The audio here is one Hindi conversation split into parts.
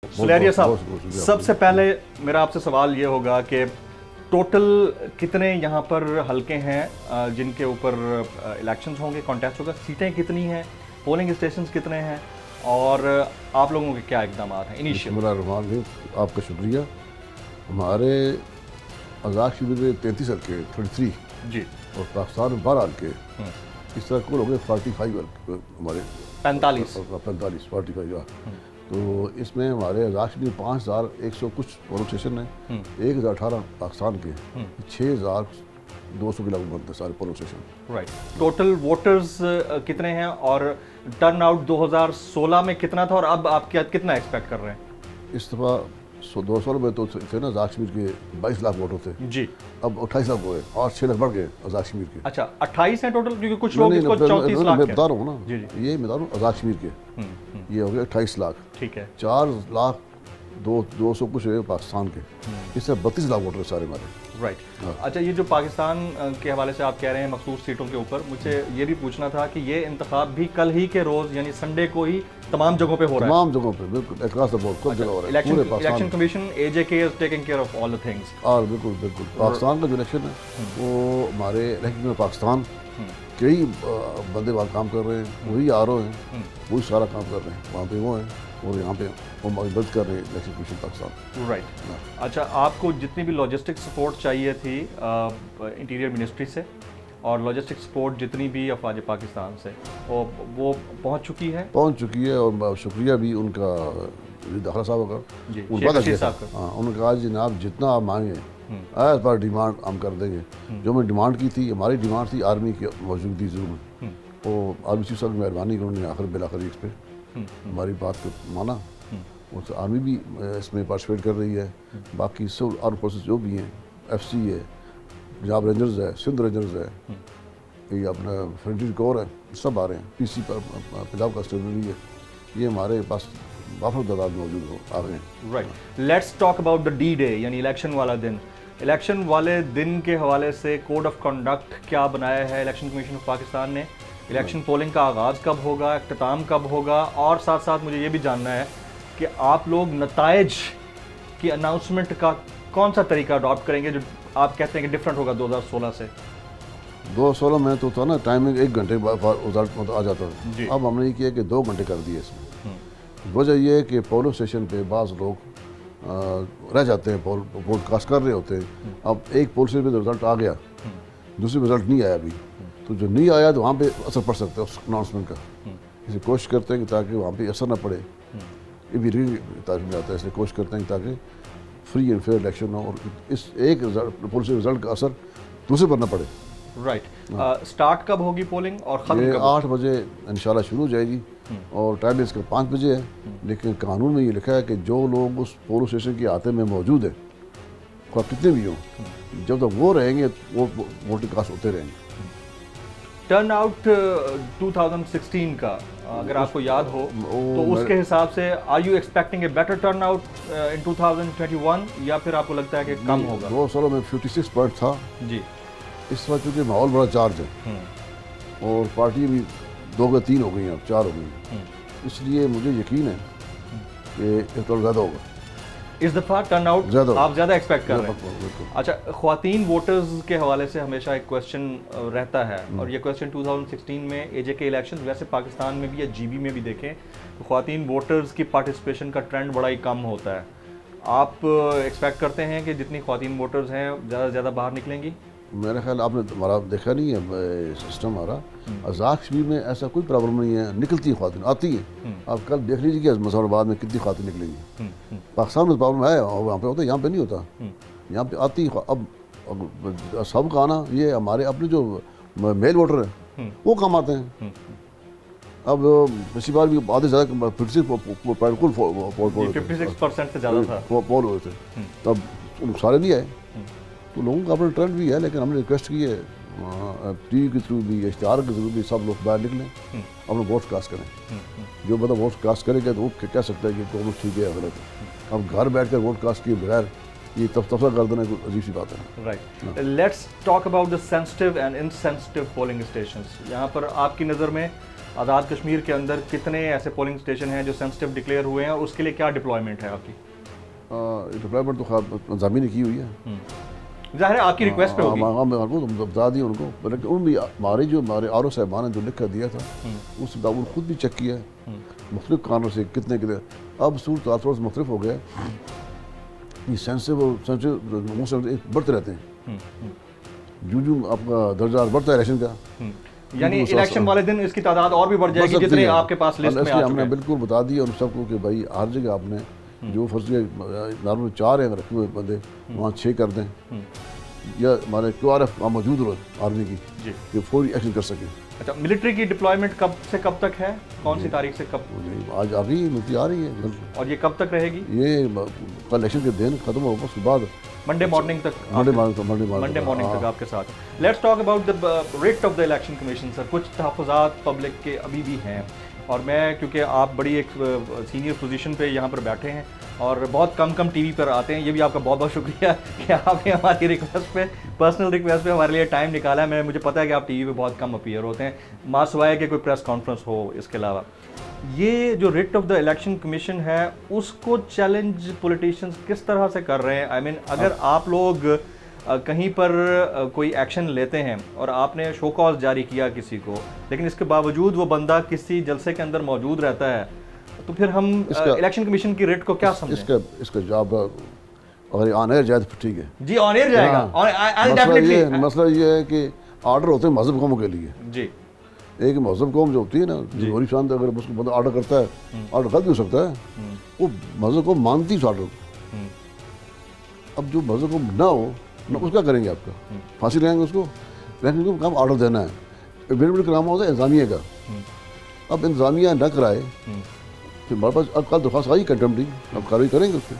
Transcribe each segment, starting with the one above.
सुलेरिया साहब, सबसे पहले मेरा आपसे सवाल ये होगा कि टोटल कितने यहाँ पर हलके हैं जिनके ऊपर इलेक्शंस होंगे, कॉन्टेस्ट होगा, सीटें कितनी हैं, पोलिंग स्टेशंस कितने हैं और आप लोगों के क्या इकदाम हैं इनिशियल? आपका शुक्रिया। हमारे आज़ाद शिविर में 33 हल्के 33 जी और पाकिस्तान में 12 हल्के, इस तरह कुल हो गए 45 हमारे 45 तो इसमें हमारे आज़ाद शिविर 5100 कुछ पोलिंग स्टेशन हैं, 1018 पाकिस्तान के, 6200 के लगभग बनते हैं सारे polling station. Right. Total voters कितने हैं और टर्न आउट 2016 में कितना था और अब आप क्या कितना एक्सपेक्ट कर रहे हैं? इस दफ़ा 2016 में तो थे ना आज़ाद शिविर के 22 लाख वोटर थे जी, अब 28 लाख हो गए और 6 लाख बढ़ गए आज़ाद शिविर के। अच्छा 28 हैं टोटल, क्योंकि कुछ लोग इसको 34 लाख मैं बता रहा हूँ ना, जी जी ये मैं बता रहा हूँ आज़ाद शिविर के ये हो गए 28 लाख, ठीक है, 4 लाख 200 कुछ है पाकिस्तान के, इससे 32 लाख वोटर सारे हमारे। राइट। अच्छा, ये जो पाकिस्तान के हवाले से आप कह रहे हैं मखसूस सीटों के ऊपर, मुझे ये भी पूछना था कि ये इंतखाब भी कल ही के रोज़ यानी संडे को ही तमाम जगहों पे हो रहा है? तमाम जगहों पे बिल्कुल अक्रॉस द बोर्ड, सब जगह हो रहा है। Election commission AJK is taking care of all the things. और बिल्कुल पाकिस्तान का जो इलेक्शन है वो हमारे इलेक्शन में पाकिस्तान कई बंदे वहाँ काम कर रहे हैं, वही RO हैं, वही सारा काम कर रहे हैं, वहाँ पे वो हैं और यहाँ पे वो मदद कर रहे हैं इलेक्शन कमीशन पाकिस्तान। राइट। अच्छा, आपको जितनी भी लॉजिस्टिक सपोर्ट चाहिए थी इंटीरियर मिनिस्ट्री से और लॉजिस्टिक सपोर्ट जितनी भी अफवाज पाकिस्तान से वो पहुँच चुकी है? पहुँच चुकी है और शुक्रिया भी उनका दाखिला साहब का, उन्होंने कहा जनाब जितना आप मांगे एज पर डिमांड हम कर देंगे। जो मैं डिमांड की थी, हमारी डिमांड थी आर्मी की मौजूदगी जरूर, तो आर्मी चीफ साहब की मेहरबानी उन्होंने आखिर बिलाखिर इस पर हमारी बात को माना और आर्मी भी इसमें पार्टिसिपेट कर रही है। बाकी सब आर्म फोर्सेस जो भी हैं, FC है, पंजाब रेंजर्स है, सिंध रेंजर्स है, ये अपना फ्रंटियर कोर है, सब आ रहे हैं, PC पर पंजाब कंस्टिट्यूंसी है, ये हमारे पास वाफर तादाद मौजूद हो आ रहे हैं। Right. Let's talk about the D-Day यानी इलेक्शन वाला दिन। इलेक्शन वाले दिन के हवाले से कोड ऑफ कंडक्ट क्या बनाया है इलेक्शन कमीशन ऑफ पाकिस्तान ने? इलेक्शन पोलिंग का आगाज़ कब होगा, इख्तिताम कब होगा, और साथ साथ मुझे ये भी जानना है कि आप लोग नताइज की अनाउंसमेंट का कौन सा तरीका अडॉप्ट करेंगे जो आप कहते हैं कि डिफरेंट होगा 2016 से? 2016 में तो था ना टाइमिंग 1 घंटे रिजल्ट आ जाता था, अब हमने ये किया कि 2 घंटे कर दिए इसमें। वजह यह है कि पोलिंग स्टेशन पे बाज़ लोग रह जाते हैं, वोट कास्ट कर रहे होते हैं। अब एक पोल स्टेशन पे रिजल्ट आ गया, दूसरी रिजल्ट नहीं आया अभी, तो जो नहीं आया तो वहाँ पे असर पड़ सकता है उस अनाउंसमेंट का। इसलिए कोशिश करते हैं कि ताकि वहाँ पे असर ना पड़े, ये भी तारीफ में आता है, इसलिए कोशिश करते हैं ताकि फ्री एंड फेयर इलेक्शन हो और इस एक पोल रिजल्ट का असर दूसरे पर ना पड़े। राइट। स्टार्ट कब होगी पोलिंग और ये 8 बजे इंशाल्लाह शुरू हो जाएगी और टाइम इसका 5 बजे है, लेकिन कानून में ये लिखा है कि जो लोग उस पोलिंग स्टेशन के आते में मौजूद है, कितने भी हों, जब तक वो रहेंगे वो वोटिंग कास्ट होते रहेंगे। टर्न आउट 2016 का अगर आपको याद हो तो उसके हिसाब से are you expecting a better turn out in 2021 या फिर आपको लगता है कि कम होगा? 2016 में 56 पॉइंट था जी, इस वक्त चूँकि माहौल बड़ा चार्ज है और पार्टी भी 2 या 3 हो गई हैं, अब 4 हो गई हैं, इसलिए मुझे यकीन है कि थोड़ा ज़्यादा होगा इस दफ़ा टर्न आउट आप ज़्यादा एक्सपेक्ट कर रहे हैं? अच्छा, ख्वातीन वोटर्स के हवाले से हमेशा एक क्वेश्चन रहता है और ये क्वेश्चन 2016 में AJK इलेक्शन, वैसे पाकिस्तान में भी या GB में भी देखें तो ख्वातीन वोटर्स की पार्टिसिपेशन का ट्रेंड बड़ा ही कम होता है। आप एक्सपेक्ट करते हैं कि जितनी ख्वातीन वोटर्स हैं ज़्यादा से ज़्यादा बाहर निकलेंगी? मेरा ख्याल आपने हमारा देखा नहीं है सिस्टम हमारा, आज़ाद शिविर में ऐसा कोई प्रॉब्लम नहीं है, निकलती है ख्वातीन, आती है। आप कल देख लीजिए कि मसौराबाद में कितनी ख्वातीन निकलेंगी। पाकिस्तान में प्रॉब्लम है और वहाँ पे होता है, यहाँ पे नहीं होता, यहाँ पे आती है। अब सब का आना, ये हमारे अपने जो मेल वोटर हैं वो कम आते हैं। अब पिछली बार भी आधे ज़्यादा 56% से ज़्यादा था पोल हुए थे, तब सारे नहीं आए। तो लोगों का अपना ट्रेंड भी है, लेकिन हमने रिक्वेस्ट की है TV के थ्रू भी, इश्तिहार के थ्रू भी, सब लोग बाहर निकलें, अपना वोट कास्ट करें। जो मतलब वोट कास्ट करेगा तो वो कह सकता है कि कौन ठीक है गलत है। अब घर बैठ कर वोट कास्ट किए बगैर ये तफसर कर देना कोई अजीब सी बात है। Right. Let's talk about the sensitive and insensitive polling stations. यहाँ पर आपकी नज़र में आज़ाद कश्मीर के अंदर कितने ऐसे पोलिंग स्टेशन हैं जो सेंसिटिव डिक्लेयर हुए हैं और उसके लिए क्या डिप्लॉयमेंट है आपकी? डिप्लॉयमेंट तो ज़मीन ने की हुई है, ज़ाहिर है आपकी रिक्वेस्ट पे होगी। तो बता दिया उनको, लेकिन उन भी हमारे आर ओ साहबान ने जो लिख कर दिया था उस मुताबिक खुद भी चेक किया है मुख्तलिफ कानों से कितने कितने। अब सूरत थोड़ा सा मुख्तलिफ हो गया, ये सेंसिटिव बढ़ते रहते हैं, जो आपका दर्जा बढ़ता है इलेक्शन का, यानी इलेक्शन वाले दिन इसकी तादाद और भी बढ़ जाएगी जितने आपके पास लिस्ट में आ चुके हैं। हमने बिल्कुल बता दिया उन सबको कि भाई हर जगह आपने जो फर्स्ट नॉर्मल 4 हैं रखे हुए बंदे वहाँ 6 कर दें, या हमारे QRF मौजूद रहो आर्मी की कि फौरी एक्शन कर सकें। अच्छा, मिलिट्री की डिप्लॉयमेंट कब से कब तक है, कौन सी तारीख से कब? आज आ रही है, मिलिट्री आ रही है। और ये कब तक रहेगी? ये कल इलेक्शन के दिन खत्म होगा उसके बाद मंडे मॉर्निंग तक, मंडे मॉर्निंग तक आपके साथ। Let's talk about the writ of the election commission sir. कुछ तहफ़्फ़ुज़ात पब्लिक के अभी भी हैं, और मैं क्योंकि आप बड़ी एक सीनियर पोजीशन पे यहाँ पर बैठे हैं और बहुत कम टीवी पर आते हैं, ये भी आपका बहुत बहुत शुक्रिया कि आपने हमारी रिक्वेस्ट पे, पर्सनल रिक्वेस्ट पे हमारे लिए टाइम निकाला है। मुझे पता है कि आप टीवी पे बहुत कम अपीयर होते हैं, मासवाए के कोई प्रेस कॉन्फ्रेंस हो। इसके अलावा ये जो writ of the election commission है उसको चैलेंज पॉलिटिशियंस किस तरह से कर रहे हैं? आई मीन अगर आप लोग कहीं पर कोई एक्शन लेते हैं और आपने शो कॉज जारी किया किसी को, लेकिन इसके बावजूद वो बंदा किसी जलसे के अंदर मौजूद रहता है, तो फिर हम इलेक्शन कमीशन की रिट को क्या समझें? इसका जवाब अगर ऑन एयर जाए तो ठीक है जी, ऑन एयर जाएगा। मसला ये है कि ऑर्डर होते हैं मजहब कौमों के लिए जी। एक मजहब कौम जो होती है ना, जमहूरी शांत, अगर उसको बंदा ऑर्डर करता है, ऑर्डर गलत भी हो सकता है, वो मजहब को मानती है उस ऑर्डर को। अब जो मजहब को ना हो ना, उसका करेंगे आपका फांसी रहेंगे उसको, लेकिन उनको काम ऑर्डर देना है। बिल्कुल काम होता है इंतजामिया का। अब इंतजामिया न कराए फिर हमारे पास अब कल दरख्वास्त आई कंटेम्प्ट की, अब कार्रवाई करेंगे उसको,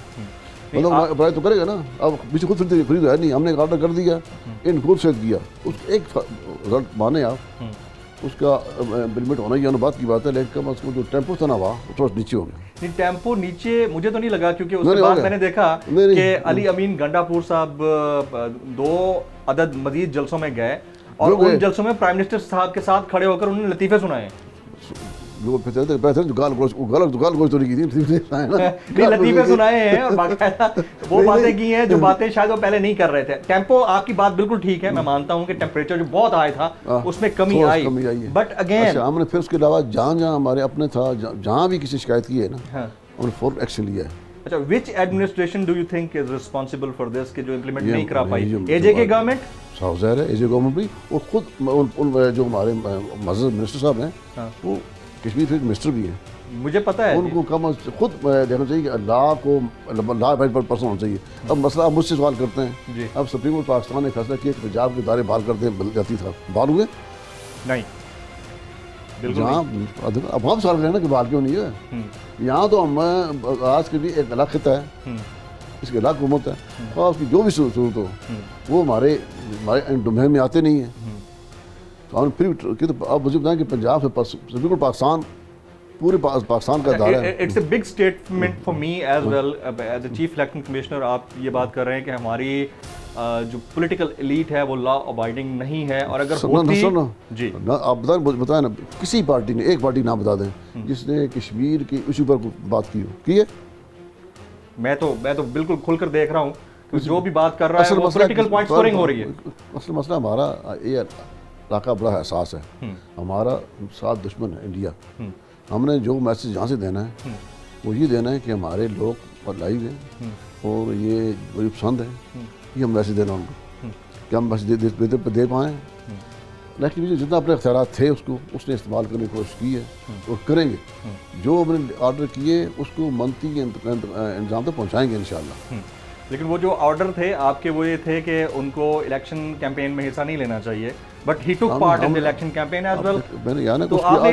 मतलब अप्लाई तो करेगा ना। अब पीछे खुद फ्री तो है नहीं, हमने एक ऑर्डर कर दिया, इनक्लूड से किया, उस एक रिजल्ट माने आप, उसका इम्प्लीमेंट होना ही बात की बात है, लेकिन कम उसको जो टेम्पो था ना वहाँ थोड़ा नीचे हो गया। नहीं, टेम्पो नीचे मुझे तो नहीं लगा, क्योंकि उसके बाद मैंने देखा कि अली अमीन गंडापुर साहब 2 अदद मजीद जलसों में गए और उन जलसों में प्राइम मिनिस्टर साहब के साथ खड़े होकर उन्होंने लतीफे सुनाए। जो गाल गोश तो नहीं की थी, लतीफे सुनाए हैं और बाकायदा वो बातें की हैं जो बातें शायद वो पहले नहीं कर रहे थे। टेम्पो आपकी बात बिल्कुल ठीक है, मैं मानता हूं कि टेम्परेचर जो बहुत हाई था उसमें कमी आई, बट अगेन हमने फिर उसके अलावा जहाँ हमारे अपने था, जहाँ भी किसी शिकायत की है ना, हमने फौरन एक्शन लिया है। अच्छा, which administration do you think is responsible for this कि जो इम्प्लीमेंट नहीं करा पाई? एजे की गवर्नमेंट, साफ ज़ाहिर है एजे गवर्नमेंट भी, और खुद जो हमारे मजहब मिनिस्टर साहब हैं वो कश्मीर के मिनिस्टर भी हैं, मुझे पता है। उनको कम खुद देखना चाहिए कि अल्लाह को पर्सन होना चाहिए। अब मसला मुझसे सवाल करते हैं, अब सुप्रीम कोर्ट पाकिस्तान ने फैसला किया कि पंजाब के दायरे बहाल कर दें, जाती था बहाल हुए नहीं, जहाँ अब हम सवाल लेना कि बहाल क्यों नहीं है। यहाँ तो हम आज के भी एक अलग खिता है, इसकी अलग हुकूमत है, और उसकी जो भी सूरत हो वो हमारे डोमेन में आते नहीं है। तो हम फिर तो आप मुझे बताएं कि पंजाब से सुप्रीम कोर्ट पाकिस्तान पूरे पाकिस्तान का दायरा है। It's a big statement for me as well as a chief election commissioner. आप ये बात कर रहे हैं कि हमारी जो पॉलिटिकल एलीट है वो लॉ अबाइडिंग नहीं है, और अगर होती जी ना, आप बताएं ना, किसी पार्टी ने एक पार्टी ना बता दें जिसने कश्मीर के इशू पर बात की है। मैं तो बिल्कुल खुलकर देख रहा हूँ, जो भी बात कर रहा है वो पॉलिटिकल पॉइंट स्कोरिंग हो रही है। असल मसला हमारा ये इलाका बड़ा एहसास है, हमारा साथ दुश्मन है इंडिया। हमने जो मैसेज यहाँ से देना है वो ये देना है कि हमारे लोग लाइव हैं और ये बड़ी पसंद है, ये हम मैसेज देना उनको कि हम मैसेज दे पाएँ। लेकिन जितना अपने अख्तियार थे उसने इस्तेमाल करने की कोशिश की है और करेंगे। जो हमने ऑर्डर किए उसको मनती इंतजाम तक पहुँचाएँगे इंशाअल्लाह। लेकिन वो जो ऑर्डर थे आपके वो ये थे कि उनको इलेक्शन कैंपेन में हिस्सा नहीं लेना चाहिए, but he took part in the election campaign as well. तो आपने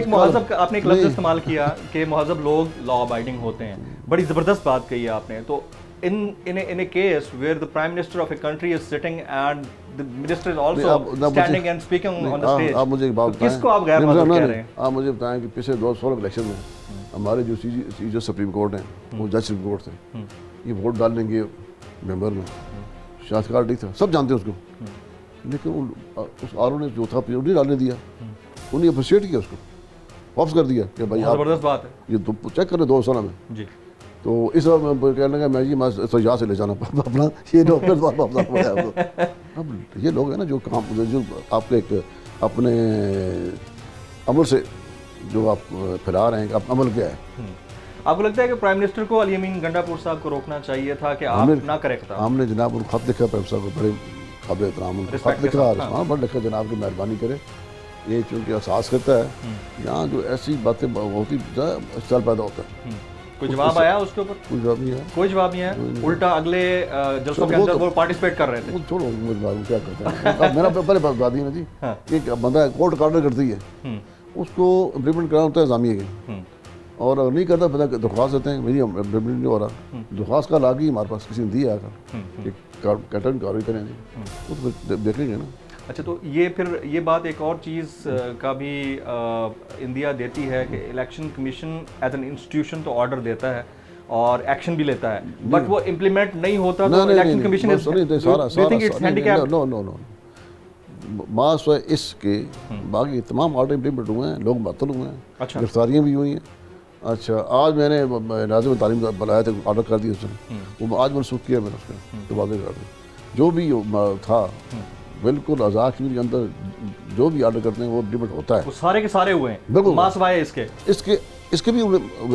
एक लफ्ज़ इस्तेमाल किया कि महज़ब लोग लॉ अबाइडिंग होते हैं, बड़ी ज़बरदस्त बात कही है आपने। तो in a case where the prime minister of a country is sitting and the minister is also standing and speaking on the stage, आप मुझे एक बात बताएं, किसको आप गैर महज़ब कह रहे हैं? आप मुझे बताएं कि पिछले 2016 इलेक्शन में हमारे जो सीजर सुप्रीम कोर्ट हैं, वो जज सुप्रीम कोर्ट थे, ये वोट डालने के मेंबर में शाहकार नहीं था, सब जानते हैं उसको, लेकिन उस आर ओ ने जो था नहीं डालने दिया, उन्हें अप्रिशिएट किया उसको, वापस कर दिया कि भाई ज़बरदस्त बात है ये तो चेक करें 2 साल में जी। तो इस वक्त कहने लगा मैं जी मैं तो यहाँ से ले जाना अपना ये लोग फिर वापस पड़ा। अब ये लोग हैं ना जो काम जो आपके एक अपने अमल से जो आप फैला रहे हैं आप अमल क्या है। आपको लगता है कि प्राइम मिनिस्टर को अली अमीन गंडापुर साहब को रोकना चाहिए था कि आप ना करें? हमने जनाब उनको खत लिखा प्राइम साहब को, बड़े काबिल एहतराम उनको खत लिखा, हाँ बड़ा लिखा जनाब की मेहरबानी करे, ये चूँकि एहसास करता है यहाँ जो ऐसी बातें होती चल पैदा होता है। कोई जवाब आया उसके ऊपर? कोई जवाब नहीं आया, कोई जवाब नहीं आया। उल्टा अगले जलसों के अंदर वो पार्टिसिपेट कर रहे थे। छोड़ो क्या करते हैं मेरा पहले बता दी ना जी, एक बंदा कोर्ट ऑर्डर करती है उसको इम्प्लीमेंट करना होता है जामिया के, और अगर नहीं करता पता दरख्वास्त देते हैं मेरी इम्प्लीमेंट नहीं हो रहा, दरख्वास्त का लागी हमारे पास किसी ने दिया आकर कैटन कार्रवाई करेंगे वो तो देख लेंगे ना। अच्छा, तो ये फिर ये बात एक और चीज़ का भी इंडिया देती है कि election commission as an institution तो ऑर्डर देता है और एक्शन भी लेता है, बट वो इम्प्लीमेंट नहीं होता तो इलेक्शन कमीशन नो मास इसके बाकी तमाम ऑर्डर इम्प्लीमेंट हुए हैं, लोग मुअत्तल हुए हैं, अच्छा, गिरफ्तारियाँ भी हुई हैं। अच्छा, आज मैंने नाज़िम तालीम बुलाया था, ऑर्डर कर दिया उसने, वो आज मनसूख किया मैंने उसने तो वादे कर दिया। जो भी था बिल्कुल आज़ाद के अंदर जो भी ऑर्डर करते हैं वो इम्प्लीमेंट होता है, वो सारे के सारे हुए हैं बिल्कुल मासवाए इसके भी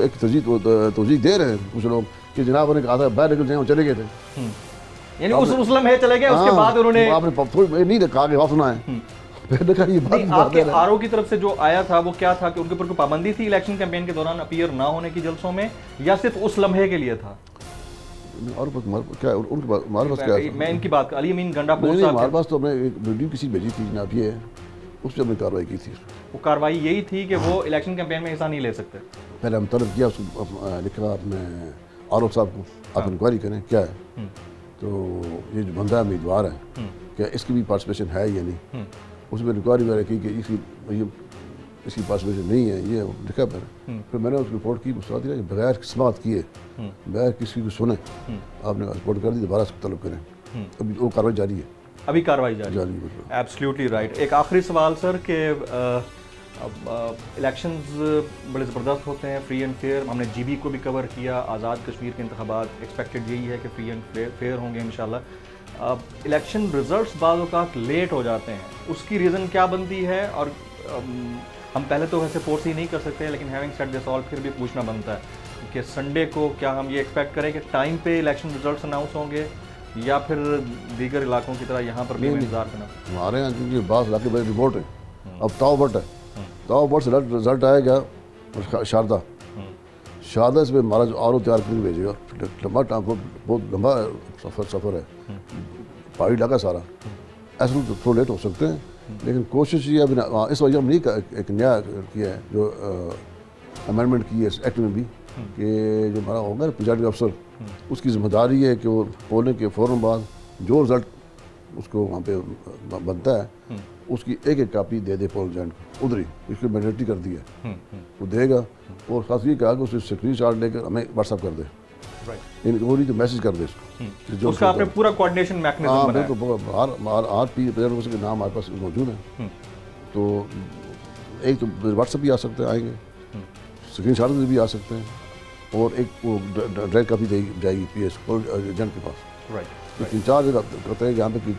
एक तर्जीह दे रहे हैं कुछ लोग कि जनाब ने कहा था बाहर निकल जाए, वो चले गए थे, यानी उस लम्हे चले गए, उसके बाद उन्होंने आपने नहीं कहा कि वापस सुना है। आपके आरओ की तरफ से जो आया था वो क्या था कि उनके ऊपर कोई पाबंदी थी इलेक्शन कैंपेन के दौरान अपीयर ना होने की जलसों में, या सिर्फ उस लम्हे के लिए था? और क्या उनके हमारे पास क्या है? मैं इनकी बात अली अमीन गंडापुर साहब हमारे पास तो हमने एक वीडियो किसी भेजी थी जनाब, ये उस पर हमने कार्रवाई की थी। वो कार्रवाई यही थी कि वो इलेक्शन कैंपेन में हिस्सा नहीं ले सकते। पहले हम तलब किया उसको, लिखा अपने आरओ साहब को, आप इंक्वायरी करें क्या है, तो ये जो बंदा उम्मीदवार है क्या इसकी भी पार्टिसिपेशन है या नहीं, उसमें इंक्वायरी वगैरह की कि इसकी पार्टिसिपेशन नहीं है, ये लिखा मैंने। फिर मैंने उसकी रिपोर्ट की, उसके बाद बगैर समात किए बगैर किसी को सुने आपने रिपोर्ट कर दी, दोबारा उसको तलब करें, अभी वो कार्रवाई जारी है, अभी कार्रवाई जारी है। Absolutely right. एक आखिरी सवाल सर के इलेक्शंस बड़े ज़बरदस्त होते हैं, फ्री एंड फेयर, हमने जीबी को भी कवर किया, आज़ाद कश्मीर के इंतखाबात एक्सपेक्टेड यही है कि फ्री एंड फेयर होंगे इंशाल्लाह। इलेक्शन रिजल्ट्स बाज़ औक़ात लेट हो जाते हैं, उसकी रीज़न क्या बनती है? और हम पहले तो वैसे फोर्स ही नहीं कर सकते, लेकिन हैविंग सेड दिस ऑल फिर भी पूछना बनता है कि संडे को क्या हम ये एक्सपेक्ट करें कि टाइम पे इलेक्शन रिजल्ट्स अनाउंस होंगे, या फिर दीगर इलाकों की तरह यहाँ पर भी इंतजार करना? हमारे यहाँ क्योंकि बात इलाके में रिपोर्ट है, अब ताओबट है, ताओबट से रिजल्ट आएगा शारदा, शारदा से हमारा जो आर ओ तैयार करके भेजेगा, लंबा बहुत लंबा सफ़र है, पहाड़ी इलाका सारा, ऐसा तो थोड़ा लेट हो सकते हैं, लेकिन कोशिश ये अभी इस वजह हमने एक नया किया है जो अमेंडमेंट की है इस एक्ट में भी कि जो हमारा होगा ना प्रिजाइडिंग अफसर, उसकी जिम्मेदारी है कि वो पोलिंग के फ़ौरन बाद जो रिज़ल्ट उसको वहाँ पे बनता है उसकी एक एक कापी दे पोल एजेंट को, उधर ही इसकी मैंडेटरी कर दी है, वो देगा, और खास ये कहा कि उसे स्क्रीन शॉट लेकर हमें व्हाट्सअप कर दे, राइट, तो मैसेज कर दे इसको, उसका आपने पूरा कोऑर्डिनेशन मैकेनिज्म बनाया। तो आर पी के नाम हमारे पास मौजूद है, तो एक तो व्हाट्सएप भी आ सकते हैं, आएंगे स्क्रीन शॉट भी आ सकते हैं, और एक वो डायरेक्ट कापी जाएगी पीएस एजेंट के पास, राइट। तीन चार जगह कहते हैं यहाँ पे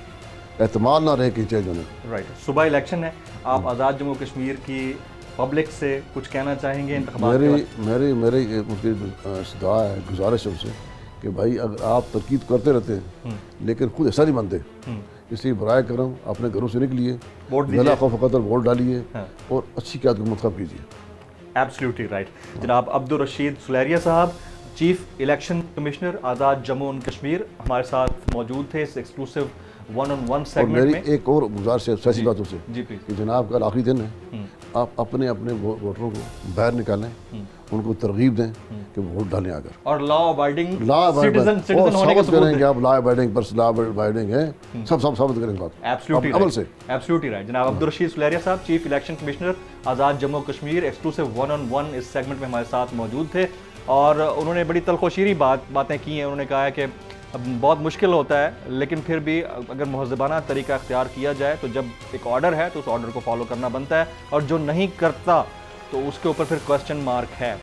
एहतमाल ना रहे कि चेंज होने, राइट। सुबह इलेक्शन है, आप आज़ाद जम्मू कश्मीर की पब्लिक से कुछ कहना चाहेंगे? मेरी उनकी सदा है, गुजारिश है उनसे कि भाई अगर आप तरकीब करते रहते हैं लेकिन खुद ऐसा नहीं बनते, इसलिए बराए करम अपने घरों से निकलिए, बिला खौफ खतर वोट डालिए और अच्छी क़यादत को मुंतखब कीजिए। Absolutely right. जनाब अब्दुल रशीद सुलेरिया साहब, chief election commissioner Azad Jammu and Kashmir, हमारे साथ मौजूद थे इस एक्सक्लूसिव 1-on-1 सेगमेंट में। एक और गुजारिश है सच्ची बातों से कि जनाब कल आखिरी दिन है, आप अपने अपने वोटरों को बाहर निकालें, उनको तरगीब दें कि वोट डालें आकर, और लॉ अबाइडिंग सिटीजन होने का सबूत करेंगे। आप लॉ अबाइडिंग पर लॉ अबाइडिंग है, सब साबित करेंगे बात एब्सोल्युटली अमल से। Absolutely right. जनाब अब्दुल रशीद सुलेरिया साहब, चीफ इलेक्शन कमिश्नर आज़ाद जम्मू कश्मीर, एक्सक्लूसिव 1-on-1 इस सेगमेंट में हमारे साथ मौजूद थे, और उन्होंने बड़ी तलखोशीरी बातें की हैं। उन्होंने कहा है कि बहुत मुश्किल होता है, लेकिन फिर भी अगर महज़बाना तरीका अख्तियार किया जाए तो जब एक ऑर्डर है तो उस ऑर्डर को फॉलो करना बनता है, और जो नहीं करता तो उसके ऊपर फिर क्वेश्चन मार्क है।